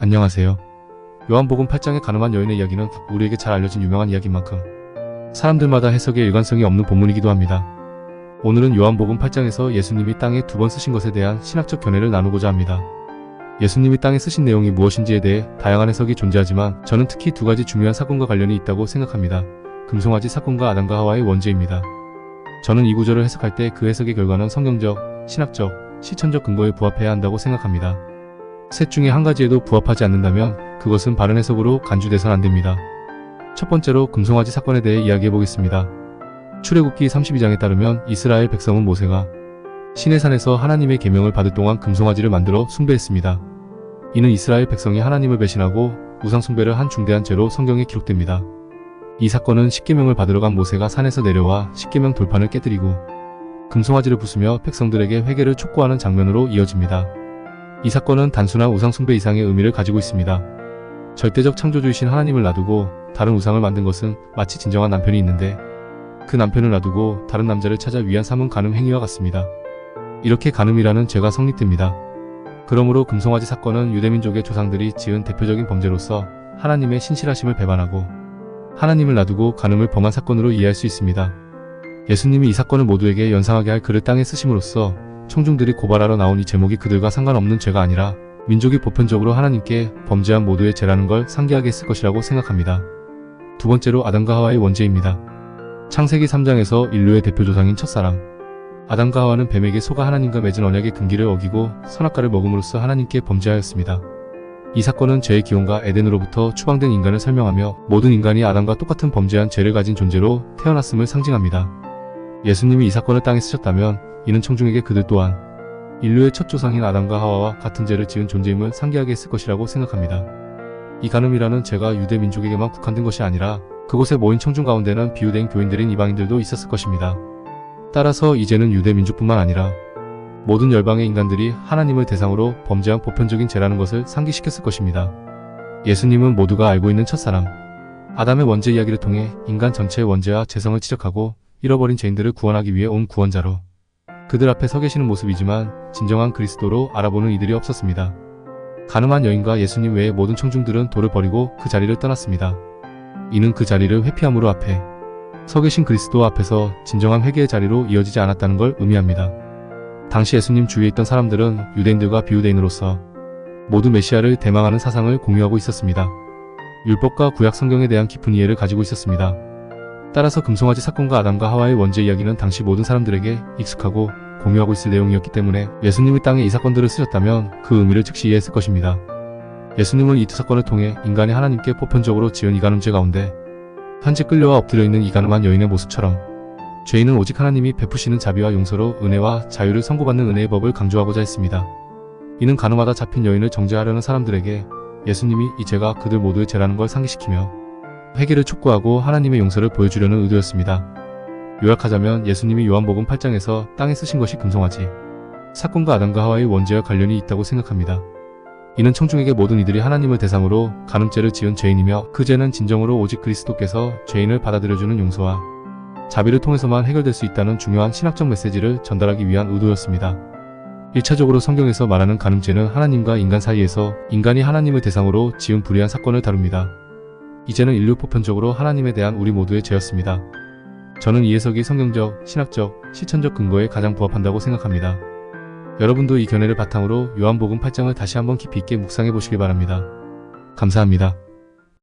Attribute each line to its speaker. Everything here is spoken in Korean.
Speaker 1: 안녕하세요. 요한복음 8장의 가늠한 여인의 이야기는 우리에게 잘 알려진 유명한 이야기인 만큼 사람들마다 해석에 일관성이 없는 본문이기도 합니다. 오늘은 요한복음 8장에서 예수님이 땅에 2번 쓰신 것에 대한 신학적 견해를 나누고자 합니다. 예수님이 땅에 쓰신 내용이 무엇인지에 대해 다양한 해석이 존재하지만 저는 특히 2가지 중요한 사건과 관련이 있다고 생각합니다. 금송아지 사건과 아담과 하와의 원죄입니다. 저는 이 구절을 해석할 때 그 해석의 결과는 성경적, 신학적, 실천적 근거에 부합해야 한다고 생각합니다. 셋 중에 한 가지에도 부합하지 않는다면 그것은 바른 해석으로 간주돼선 안됩니다. 첫 번째로 금송아지 사건에 대해 이야기해보겠습니다. 출애굽기 32장에 따르면 이스라엘 백성은 모세가 시내산에서 하나님의 계명을 받을 동안 금송아지를 만들어 숭배했습니다. 이는 이스라엘 백성이 하나님을 배신하고 우상 숭배를 한 중대한 죄로 성경에 기록됩니다. 이 사건은 십계명을 받으러 간 모세가 산에서 내려와 십계명 돌판을 깨뜨리고 금송아지를 부수며 백성들에게 회개를 촉구하는 장면으로 이어집니다. 이 사건은 단순한 우상 숭배 이상의 의미를 가지고 있습니다. 절대적 창조주이신 하나님을 놔두고 다른 우상을 만든 것은 마치 진정한 남편이 있는데 그 남편을 놔두고 다른 남자를 찾아 위안 삼은 간음 행위와 같습니다. 이렇게 간음이라는 죄가 성립됩니다. 그러므로 금송아지 사건은 유대민족의 조상들이 지은 대표적인 범죄로서 하나님의 신실하심을 배반하고 하나님을 놔두고 간음을 범한 사건으로 이해할 수 있습니다. 예수님이 이 사건을 모두에게 연상하게 할 글을 땅에 쓰심으로써 청중들이 고발하러 나온 이 제목이 그들과 상관없는 죄가 아니라 민족이 보편적으로 하나님께 범죄한 모두의 죄라는 걸 상기하게 했을 것이라고 생각합니다. 두 번째로 아담과 하와의 원죄입니다. 창세기 3장에서 인류의 대표 조상인 첫사람 아담과 하와는 뱀에게 속아 하나님과 맺은 언약의 금기를 어기고 선악과를 먹음으로써 하나님께 범죄하였습니다. 이 사건은 죄의 기원과 에덴으로부터 추방된 인간을 설명하며 모든 인간이 아담과 똑같은 범죄한 죄를 가진 존재로 태어났음을 상징합니다. 예수님이 이 사건을 땅에 쓰셨다면 이는 청중에게 그들 또한 인류의 첫 조상인 아담과 하와와 같은 죄를 지은 존재임을 상기하게 했을 것이라고 생각합니다. 이 간음이라는 죄가 유대 민족에게만 국한된 것이 아니라 그곳에 모인 청중 가운데는 비유대인 교인들인 이방인들도 있었을 것입니다. 따라서 이 죄는 유대 민족뿐만 아니라 모든 열방의 인간들이 하나님을 대상으로 범죄한 보편적인 죄라는 것을 상기시켰을 것입니다. 예수님은 모두가 알고 있는 첫사람 아담의 원죄 이야기를 통해 인간 전체의 원죄와 죄성을 지적하고 잃어버린 죄인들을 구원하기 위해 온 구원자로 그들 앞에 서 계시는 모습이지만 진정한 그리스도로 알아보는 이들이 없었습니다. 간음한 여인과 예수님 외의 모든 청중들은 돌을 버리고 그 자리를 떠났습니다. 이는 그 자리를 회피함으로 앞에 서 계신 그리스도 앞에서 진정한 회개의 자리로 이어지지 않았다는 걸 의미합니다. 당시 예수님 주위에 있던 사람들은 유대인들과 비유대인으로서 모두 메시아를 대망하는 사상을 공유하고 있었습니다. 율법과 구약 성경에 대한 깊은 이해를 가지고 있었습니다. 따라서 금송아지 사건과 아담과 하와의 원죄 이야기는 당시 모든 사람들에게 익숙하고 공유하고 있을 내용이었기 때문에 예수님이 땅에 이 사건들을 쓰셨다면 그 의미를 즉시 이해했을 것입니다. 예수님은 이 두 사건을 통해 인간이 하나님께 보편적으로 지은 이 간음죄 가운데 현재 끌려와 엎드려 있는 이 간음한 여인의 모습처럼 죄인은 오직 하나님이 베푸시는 자비와 용서로 은혜와 자유를 선고받는 은혜의 법을 강조하고자 했습니다. 이는 간음하다 잡힌 여인을 정죄하려는 사람들에게 예수님이 이 죄가 그들 모두의 죄라는 걸 상기시키며 회개를 촉구하고 하나님의 용서를 보여주려는 의도였습니다. 요약하자면 예수님이 요한복음 8장에서 땅에 쓰신 것이 금송아지 사건과 아담과 하와의 원죄와 관련이 있다고 생각합니다. 이는 청중에게 모든 이들이 하나님을 대상으로 간음죄를 지은 죄인이며 그 죄는 진정으로 오직 그리스도께서 죄인을 받아들여주는 용서와 자비를 통해서만 해결될 수 있다는 중요한 신학적 메시지를 전달하기 위한 의도였습니다. 1차적으로 성경에서 말하는 간음죄는 하나님과 인간 사이에서 인간이 하나님을 대상으로 지은 불의한 사건을 다룹니다. 이 죄는 인류 보편적으로 하나님에 대한 우리 모두의 죄였습니다. 저는 이 해석이 성경적, 신학적, 실천적 근거에 가장 부합한다고 생각합니다. 여러분도 이 견해를 바탕으로 요한복음 8장을 다시 한번 깊이 있게 묵상해 보시길 바랍니다. 감사합니다.